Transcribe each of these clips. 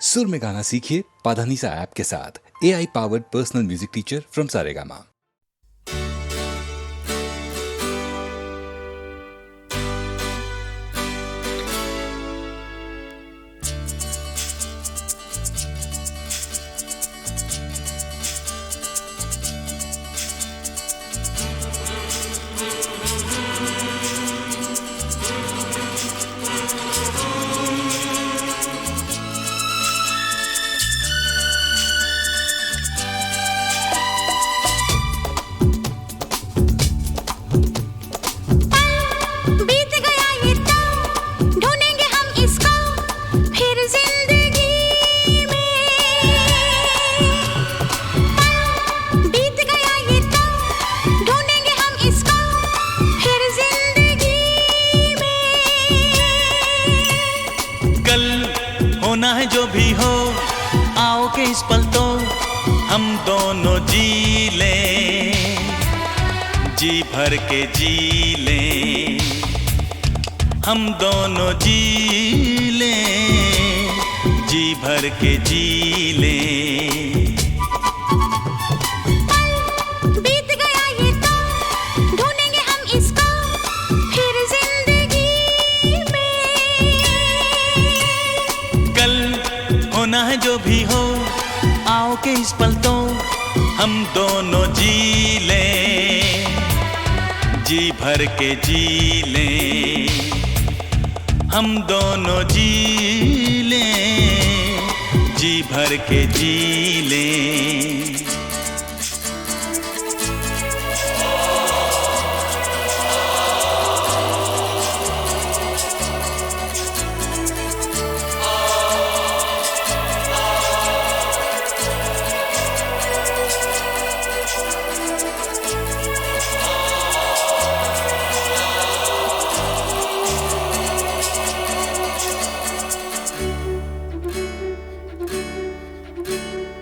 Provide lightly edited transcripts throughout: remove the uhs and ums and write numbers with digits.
सुर में गाना सीखिए पाधानीसा ऐप के साथ। AI powered personal music teacher from Saregama. होना है जो भी हो, आओ के इस पल तो हम दोनों जी लें, जी भर के जी लें, हम दोनों जी लें, जी भर के जी लें। होना है जो भी हो, आओ के इस पल तो हम दोनों जी लें, जी भर के जी लें, हम दोनों जी लें, जी भर के जी लें।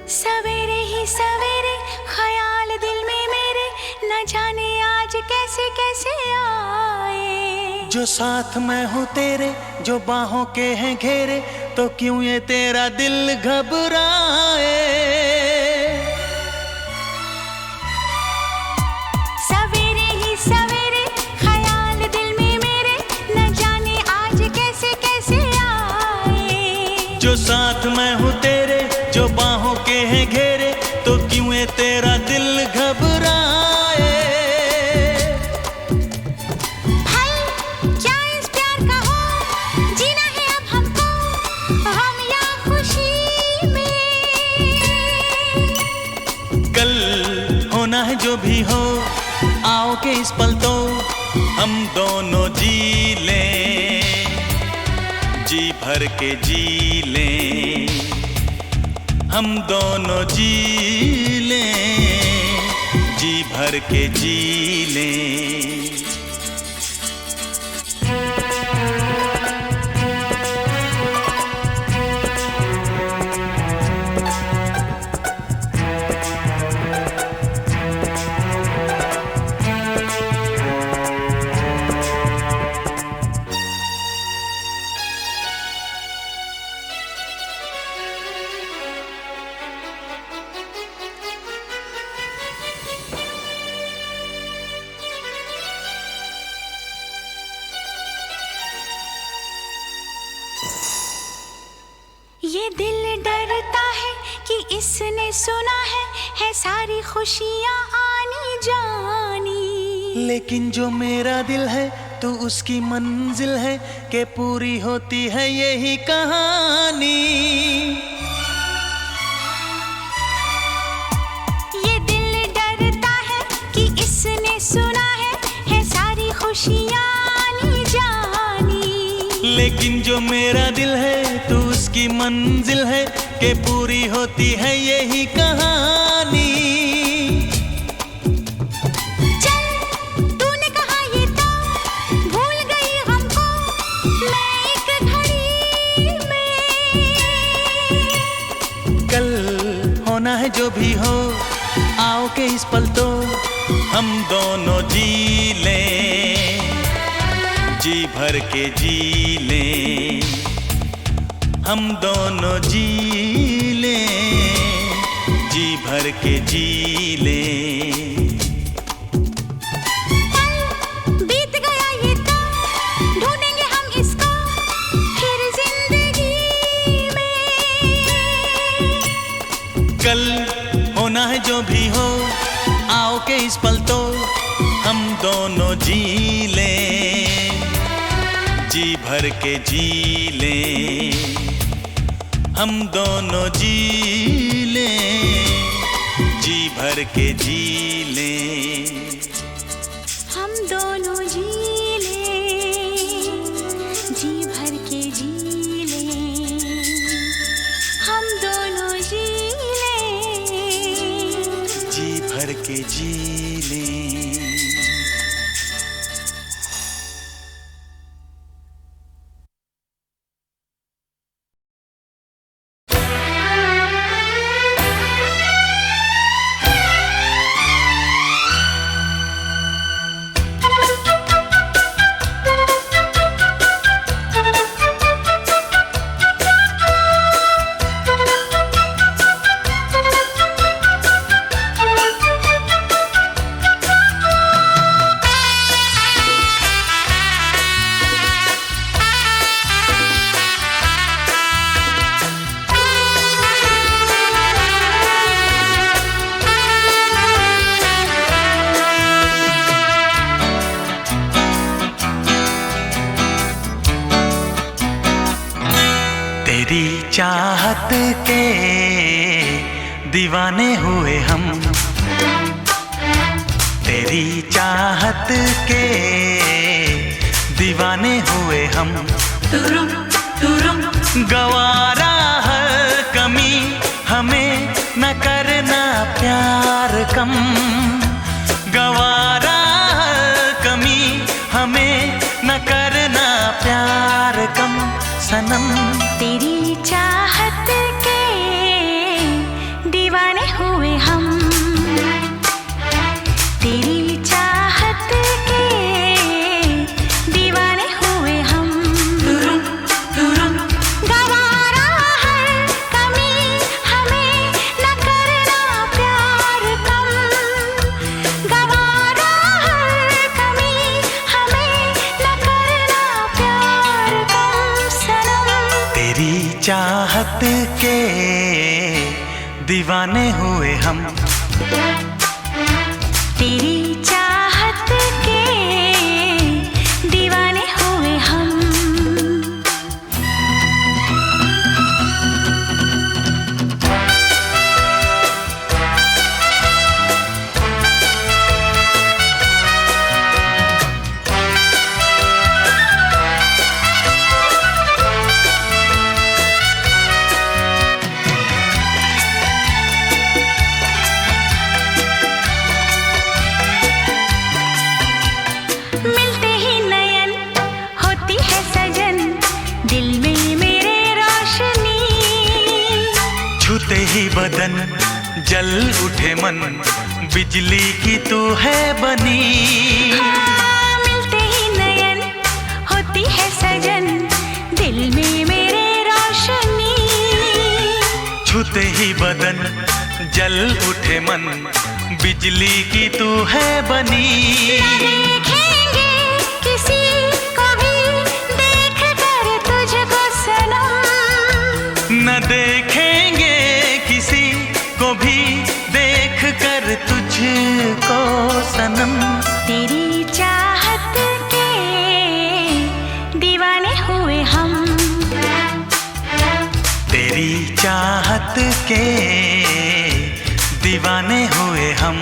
सवेरे ही सवेरे ख्याल दिल में मेरे, न जाने आज कैसे कैसे आए। जो साथ मैं हूँ तेरे, जो बाहों के हैं घेरे, तो क्यों ये तेरा दिल घबराए। सवेरे ही सवेरे ख्याल दिल में मेरे, न जाने आज कैसे कैसे आए। जो साथ मैं हूँ तेरे, जो बाहों के हैं घेरे, तो क्यों ये तेरा दिल घबराए। भाई क्या इस प्यार का हो, जीना है अब हमको हम या खुशी में। कल होना है जो भी हो, आओ के इस पल तो हम दोनों जी लें, जी भर के जी लें, हम दोनों जी लें, जी भर के जी लें। ये दिल डरता है कि इसने सुना है सारी खुशियाँ आनी जानी। लेकिन जो मेरा दिल है तो उसकी मंजिल है, कि पूरी होती है यही कहानी। ये दिल डरता है कि इसने सुना है सारी खुशियाँ आनी जानी। लेकिन जो मेरा दिल है तो उसकी मंजिल है, कि पूरी होती है यही कहानी। चल तूने कहा ये तो भूल गई हमको मैं एक घड़ी में। कल होना है जो भी हो, आओ के इस पल तो हम दोनों जी लें, जी भर के जी लें, हम दोनों जी लें, जी भर के जी लें। बीत गया ये तो ढूंढेंगे हम इसको फिर जिंदगी में। कल होना है जो भी हो, आओ के इस पल तो हम दोनों जी लें, जी भर के जी लें। हम दोनों जी लें, जी भर के जी लें। हम दोनों जी लें, जी भर के जी लें। हम दोनों जी लें, जी भर के जी लें। तेरी चाहत के दीवाने हुए हम, तेरी चाहत के दीवाने हुए हम। गवारा हर कमी हमें न करना प्यार कम, गवारा हर कमी हमें न करना प्यार कम सनम। तेरी चाहत के दीवाने हुए हम, तेरी चाहत के दीवाने हुए हम। गवारा हर कमी हमें न करना प्यार कम, गवारा हर कमी हमें न करना प्यार कम सनम। तेरी चाहत के दीवाने हुए हम, तेरी चाहत के दीवाने हुए हम। मिलते ही नयन होती है सजन, दिल में मेरे रोशनी। छूते ही बदन जल उठे मन, बिजली की तू है बनी। मिलते ही नयन होती है सजन, दिल में मेरे रोशनी। छूते ही बदन जल उठे मन, बिजली की तू है बनी। देखेंगे किसी को भी देख कर तुझको सनम, न देखेंगे किसी को भी देख कर तुझको सनम। तेरी चाहत के दीवाने हुए हम, तेरी चाहत के दीवाने हुए हम।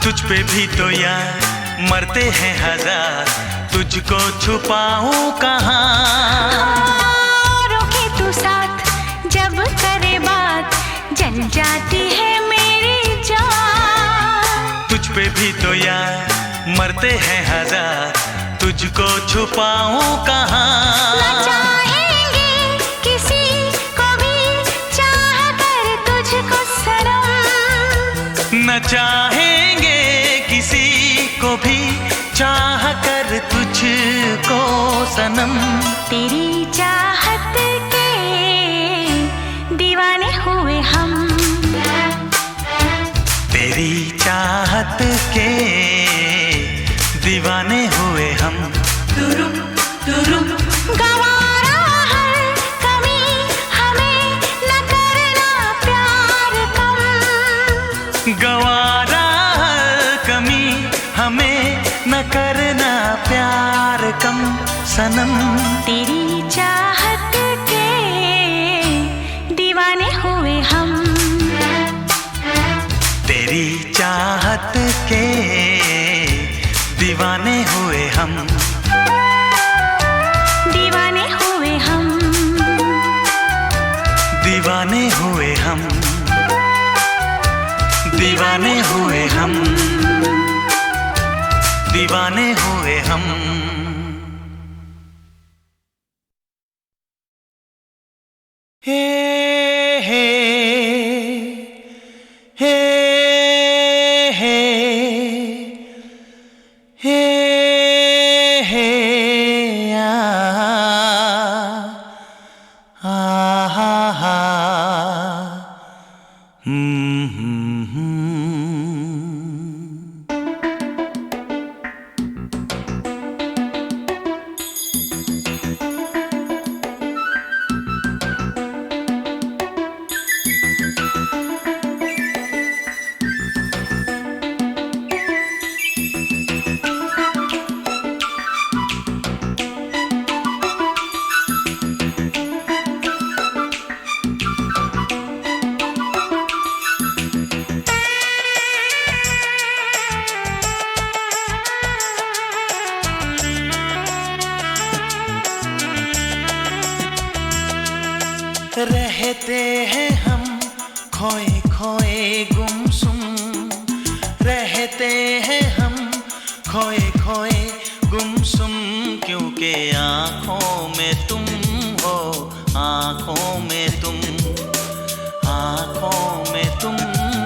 तुझ पे भी तो यार मरते हैं हजार, तुझको छुपाऊं कहाँ। रोके तू साथ जब करे बात, जल जाती है मेरी जान। तुझ पे भी तो यार मरते हैं हजार, तुझको छुपाऊं कहाँ। न चाहेंगे किसी को भी चाह कर तुझको सनम, न चाहेंगे किसी को भी चाह कर तुझको सनम। तेरी चाहत के दीवाने हुए हम, तेरी चाहत के दीवाने हुए हम। गवारा हर कमी हमें न करना प्यार कम, गवारा हर कमी हमें न करना प्यार कम सनम। तेरी चाहत के दीवाने हुए हम, तेरी चाहत के दीवाने हुए हम। दीवाने हुए हम, दीवाने हुए हम, दीवाने हुए हम, दीवाने हुए हम। हे हे हे हे हे हे आ हा हा रहते हैं हम खोए खोए गुमसुम, रहते हैं हम खोए खोए गुमसुम, क्योंकि आँखों में तुम हो, आँखों में तुम, आँखों में तुम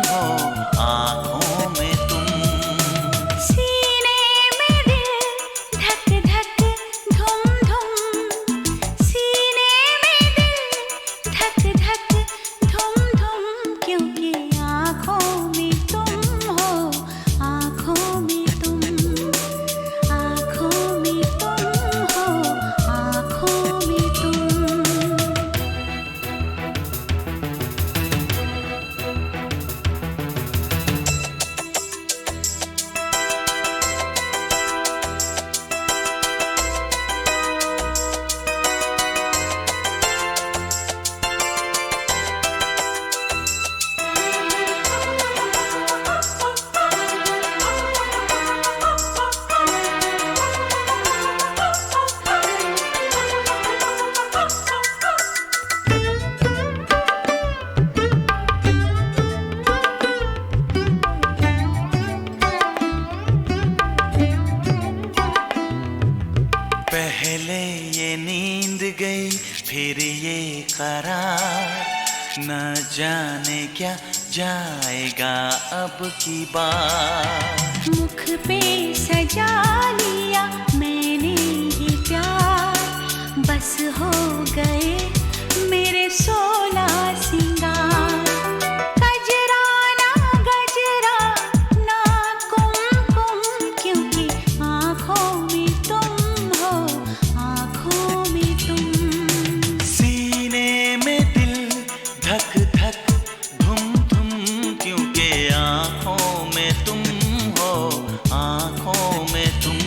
हो, आँखों में तुम। सीने में दिल धक धक धुम धुम, सीने में दिल धक धक धुम धुम, क्योंकि आँखों में तुम हो, आँखों में तुम, आँखों में तुम हो, आँखों में तुम। पहले ये नींद गई फिर ये करार, न जाने क्या जाएगा अब की बार। मुख पे सजा लिया मैंने ये प्यार, बस हो गए मेरे 16 सिंगार। गजरा ना गजरा ना कुमकुम, क्योंकि आँखों में तुम हो, आँखों में तुम। सीने में दिल धक धक धुम धुम, क्योंकि आँखों में तुम हो, आँखों में तुम।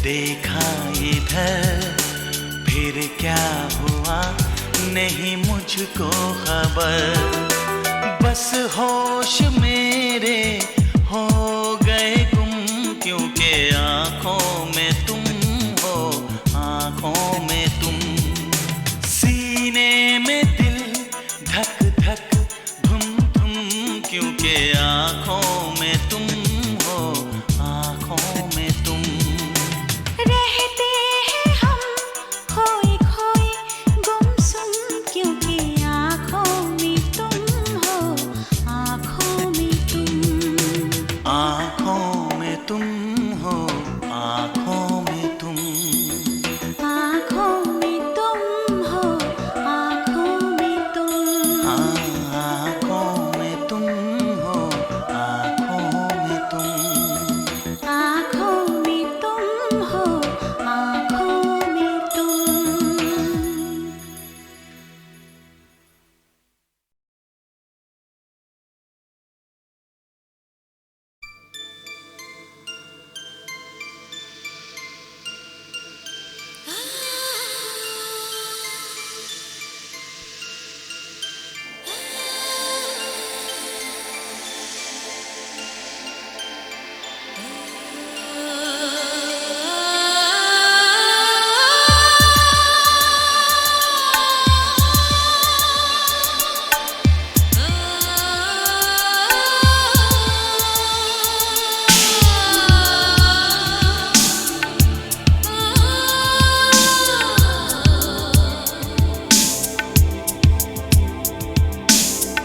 देखा इधर फिर क्या हुआ नहीं मुझको खबर। बस होश मेरे हो गए गुम, क्योंकि आंखों में तुम हो, आंखों में तुम। सीने में दिल धक धक धुम धुम, क्योंकि आंखों में तुम हो, आंखों में तुम। रहते हैं हम खोए खोए गुमसुम, क्योंकि आँखों में तुम हो, आँखों में तुम। आँखों में तुम हो, आँखों में तुम। आँखों में तुम हो, आँखों में तुम। आँखों में तुम हो, आँखों में तुम। आँखों में तुम हो, आँखों में तुम।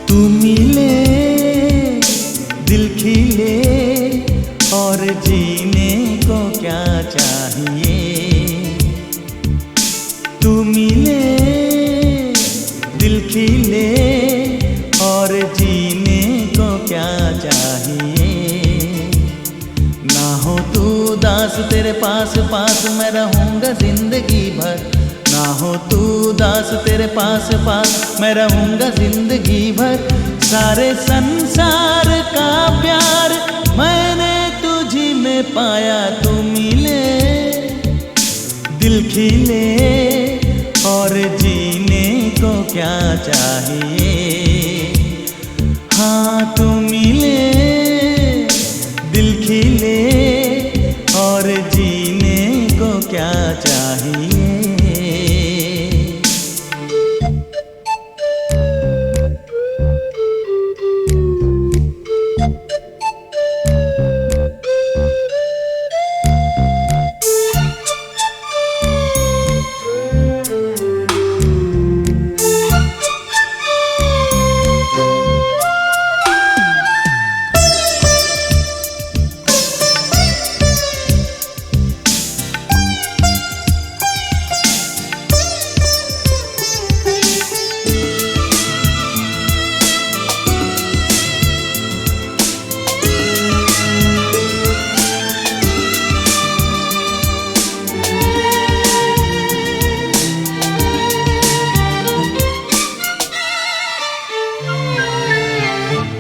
तू मिले दिल खिले और जीने को क्या चाहिए। तू मिले दिल खिले और जीने को क्या चाहिए। ना हो तू दास तेरे पास पास मैं रहूँगा जिंदगी भर। ना हो तू दास तेरे पास पास मैं रहूँगा जिंदगी भर। सारे संसार का प्यार मैंने तुझी में पाया। तू मिले दिल खिले और जीने को क्या चाहिए। हाँ तू मिले दिल खिले और जीने को क्या चाहिए।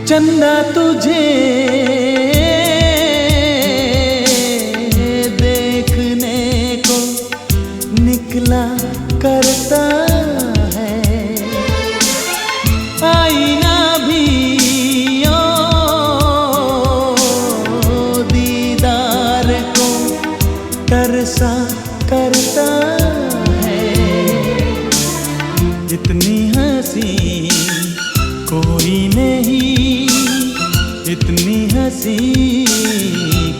चंदा तुझे देखने को निकला करता है। आईना भी ओ दीदार को तरसा करता है। इतनी हंसी कोई नहीं, इतनी हंसी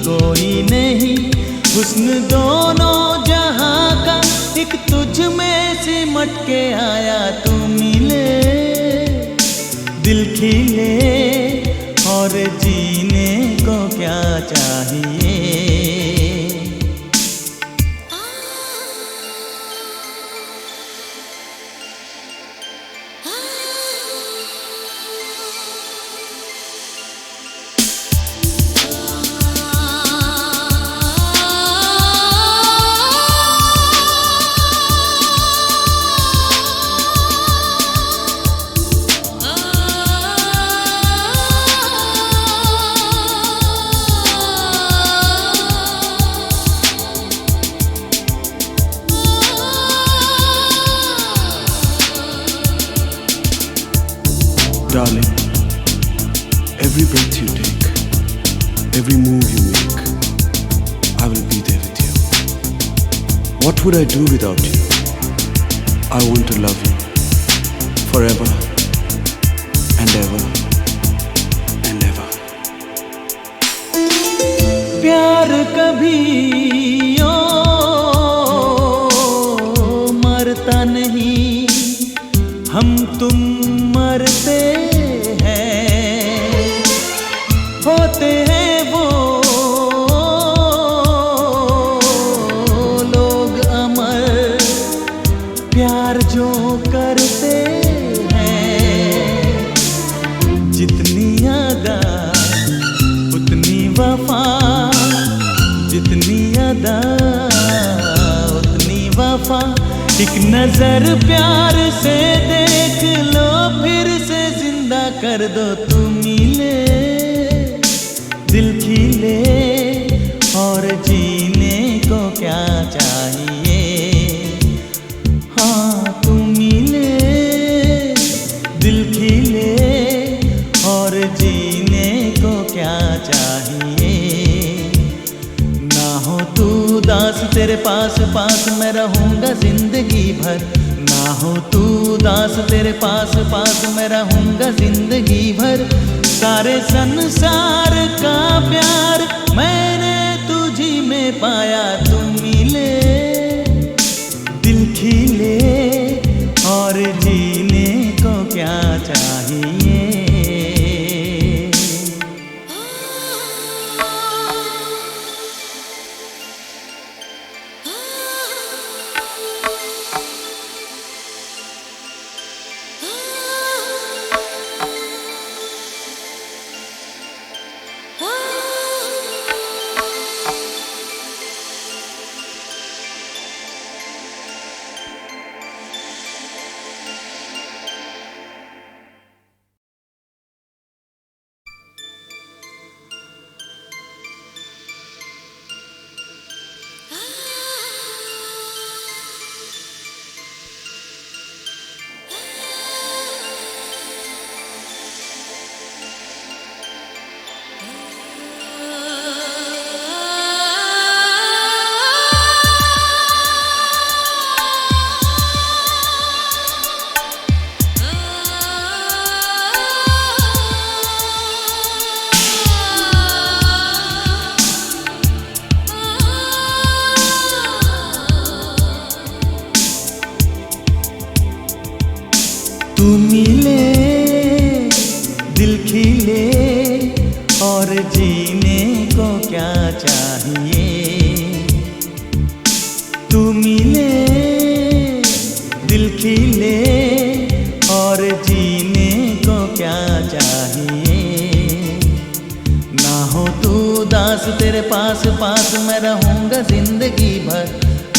कोई नहीं। हुस्न दोनों जहां का एक तुझ में सिमट के आया। तू मिले दिल खिले और जीने को क्या चाहिए। Every breath you take, every move you make, I will be there with you. What would I do without you? I want to love you forever and ever and ever. प्यार कभी ओ मरता नहीं, हम तुम मरते हैं, होते हैं वो लोग अमर, प्यार जो करते हैं। जितनी अदा उतनी वफा, जितनी अदा उतनी वफा। एक नजर प्यार से देख लो, फिर से जिंदा कर दो। तू मिले दिल खिले, और जीने को क्या चाहिए। हाँ तू मिले दिल खिले, और जीने को क्या चाहिए। ना हो तू दास, तेरे पास पास मैं रहूंगा जिंदगी भर। ना हो तू दास, तेरे पास पास मैं रहूंगा जिंदगी भर। सारे संसार का प्यार मैंने तुझी में पाया। तू मिले दिल खिले, और जीने को क्या चाहिए। तू मिले दिल खिले, और जीने को क्या चाहिए। तू मिले दिल खिले, और जीने को क्या चाहिए। ना हो तू दास, तेरे पास पास मैं रहूंगा जिंदगी भर।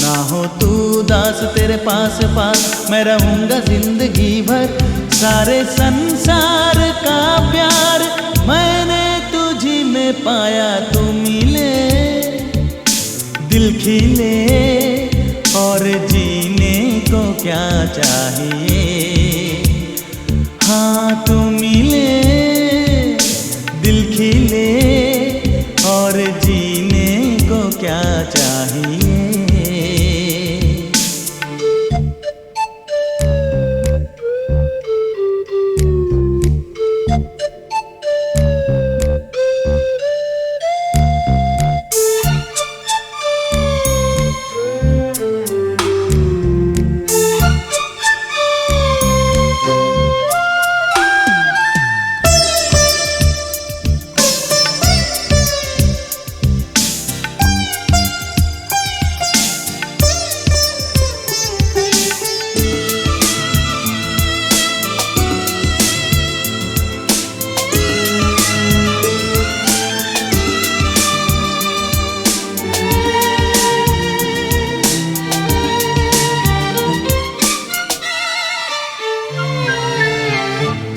ना हो तू दास, तेरे पास पास मैं रहूंगा जिंदगी भर। सारे संसार का प्यार मैंने तुझी में पाया। तू मिले दिल खिले, और जीने को क्या चाहिए। हाँ तू मिले दिल खिले, और जीने को क्या चाहिए।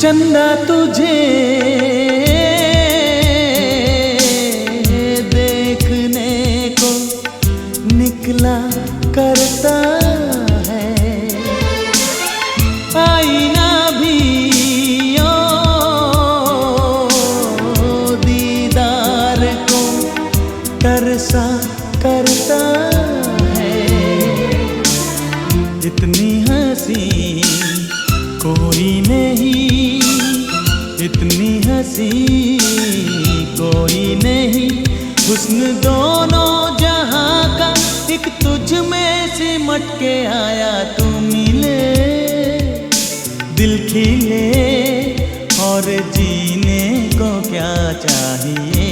चंदा तुझे देखने को निकला करता है, आईना भी ओ सा करता है। इतनी हंसी कोई नहीं, इतनी हंसी कोई नहीं। हुस्न दोनों जहां का एक तुझ में सिमट के आया। तू मिले दिल खिले और जीने को क्या चाहिए।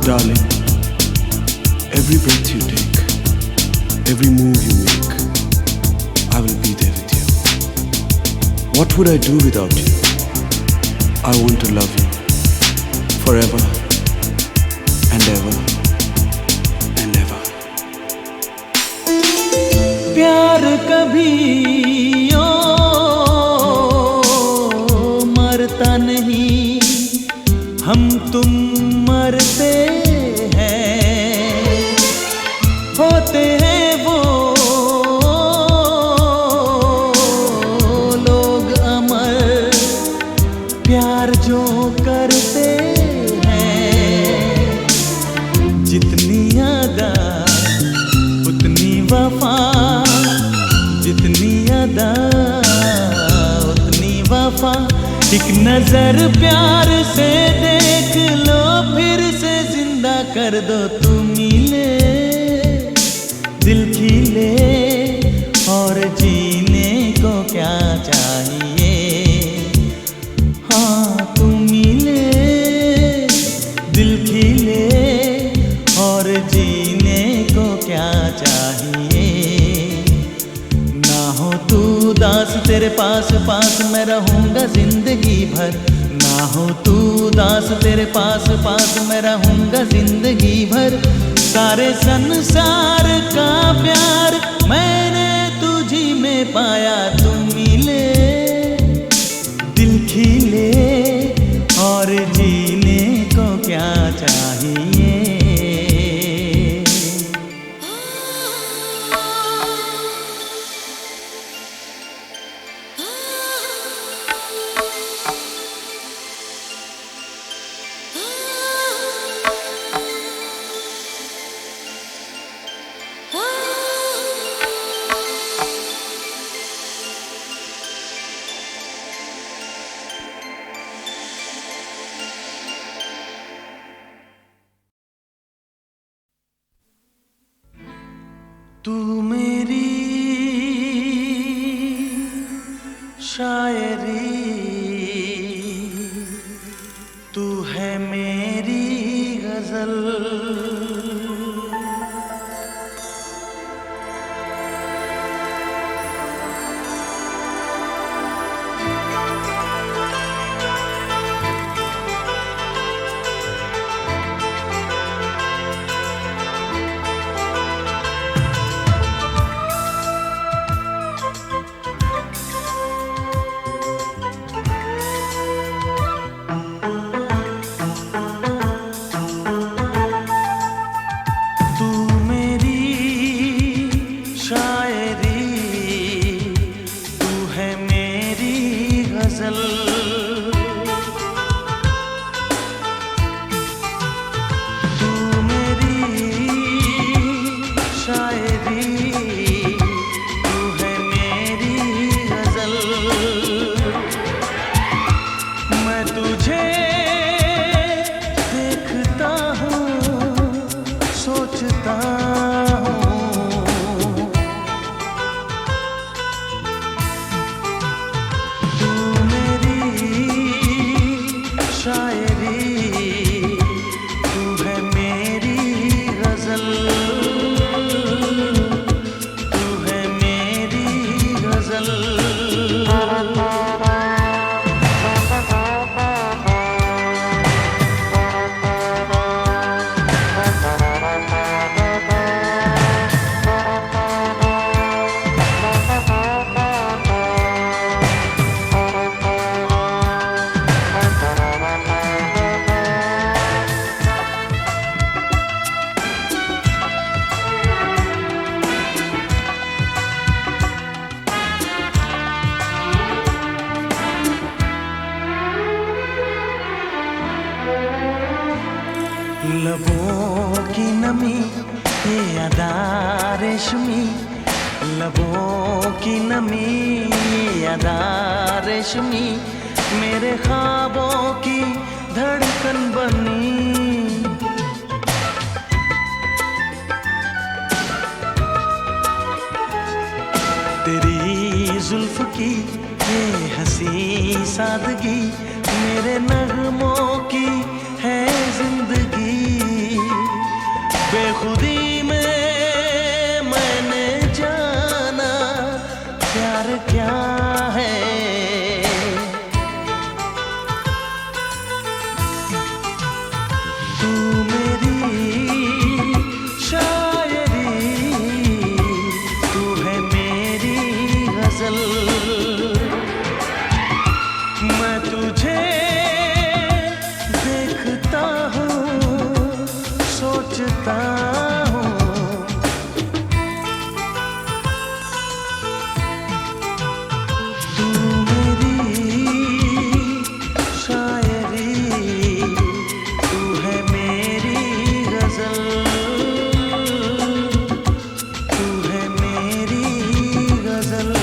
Darling, every breath you take, every move you make, I will be there with you. What would I do without you? I want to love you forever and ever and ever. प्यार कभी ओ मरता नहीं, हम तुम मरते हैं। होते हैं वो लोग अमर, प्यार जो करते हैं। जितनी अदा उतनी वफा, जितनी अदा उतनी वफा। एक नजर प्यार से देख लो, फिर से जिंदा कर दो। तू मिले दिल खिले और जीने को क्या चाहिए। हाँ तू मिले दिल खिले और जीने को क्या चाहिए। ना हो तू उदास, तेरे पास पास मैं रहूंगा जिंदगी भर। ना हो तू उदास, तेरे पास पास मैं रहूंगा जिंदगी भर। सारे संसार का प्यार मैंने तुझी में पाया। तू मिले दिल खिले और जीने को क्या चाहिए। तू मेरी शायरी, तू है मेरी गजल। लबों की नमी, अदा रेशमी मेरे ख्वाबों की धड़कन बनी। तेरी जुल्फ की ये हंसी सादगी मेरे नगमों की है जिंदगी। बेखुदी में मैंने जाना प्यार क्या है। तू मेरी शायरी, तू है मेरी गजल। मैं तुझे देखता हूँ, सोचता हूँ। तू मेरी शायरी, तू है मेरी गजल, तू है मेरी गजल।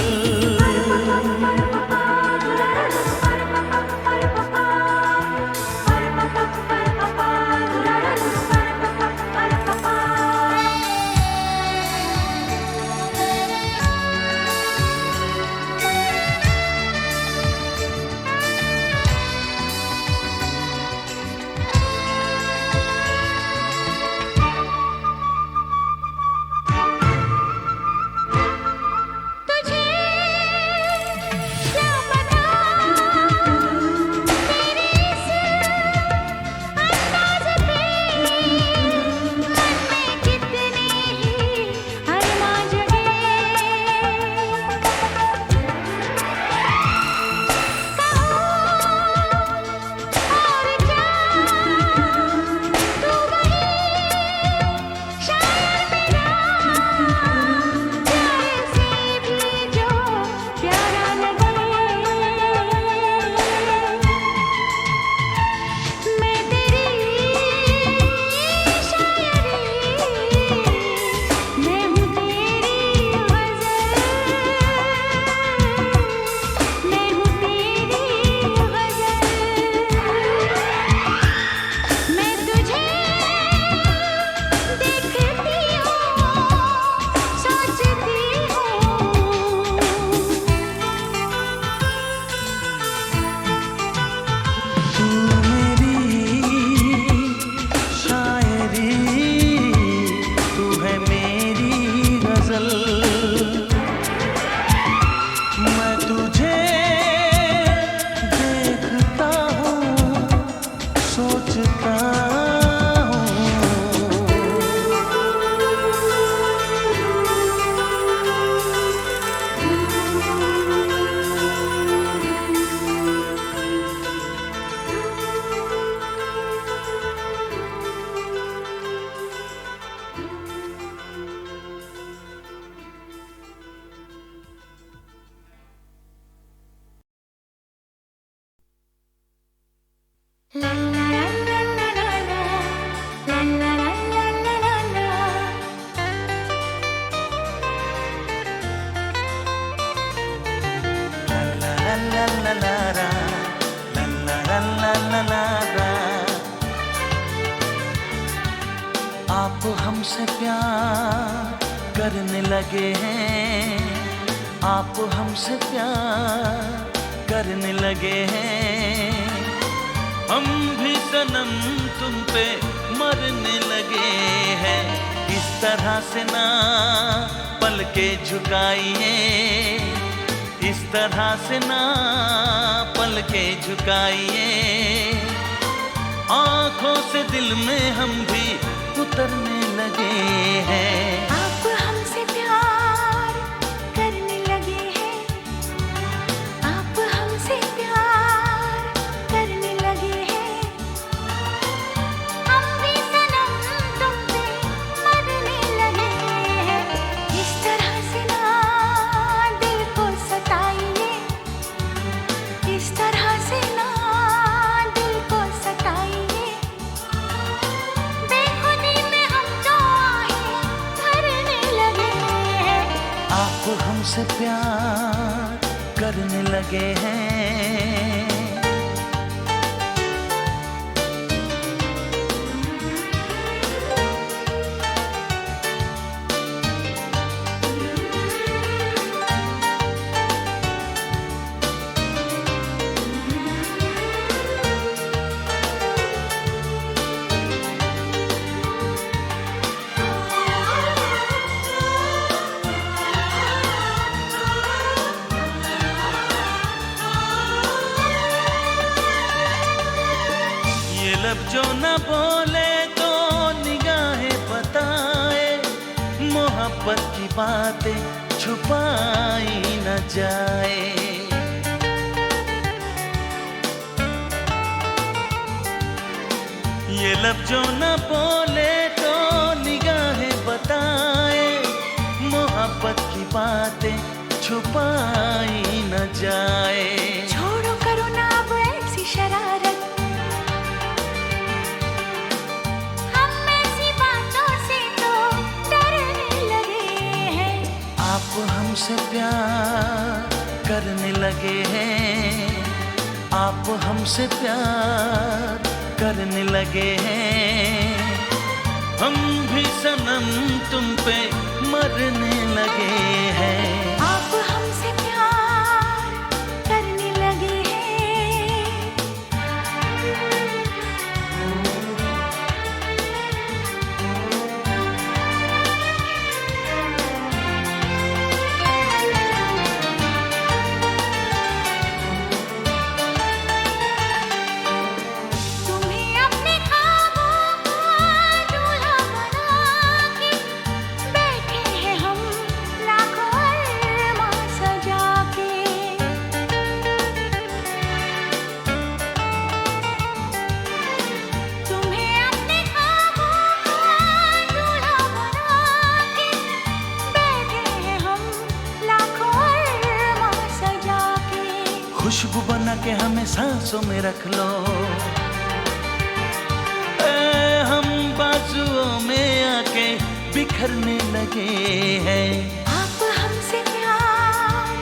आप हमसे प्यार करने लगे हैं, आप हमसे प्यार करने लगे हैं। हम भी सनम तुम पे मरने लगे हैं। इस तरह से ना पल के झुकाइए, इस तरह से ना पल के झुकाइए। आँखों से दिल में हम भी उतरने लगे हैं। आप हमसे प्यार करने लगे हैं, आप हमसे प्यार करने लगे हैं। हम भी सनम तुम पे मरने लगे हैं। इस तरह से ना दिल को सताइए, इस तरह से ना दिल को सताइए। बेखुदी में हम तो आहे भरने प्यार करने लगे हैं। लब जो न बोले तो निगाहें बताए, मोहब्बत की बातें छुपाई न जाए। ये लब जो न बोले तो निगाहें बताए, मोहब्बत की बातें छुपाई न जाए। छोड़ो करो ना अब ऐसी शरारत, आप हमसे प्यार करने लगे हैं, आप हमसे प्यार करने लगे हैं। हम भी सनम तुम पे मरने लगे हैं। आप हमसे प्यार करने लगे हैं। खुशबू बना के हमें सांसों में रख लो, हम बाजुओं में आके बिखरने लगे हैं। आप हमसे प्यार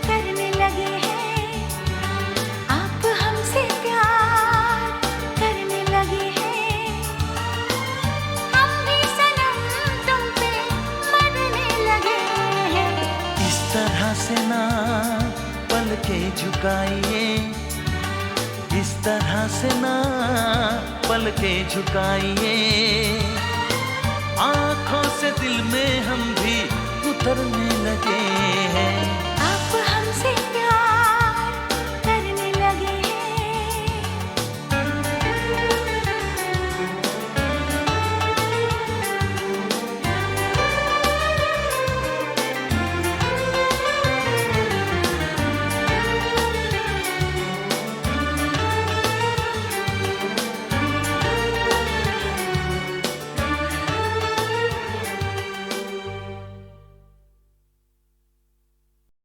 करने लगे हैं, आप हमसे प्यार करने लगे हैं। हम भी सनम तुम पे मरने लगे हैं। इस तरह से ना पल के झुकाइए, इस तरह से ना पल के झुकाइए। आँखों से दिल में हम भी उतरने लगे हैं।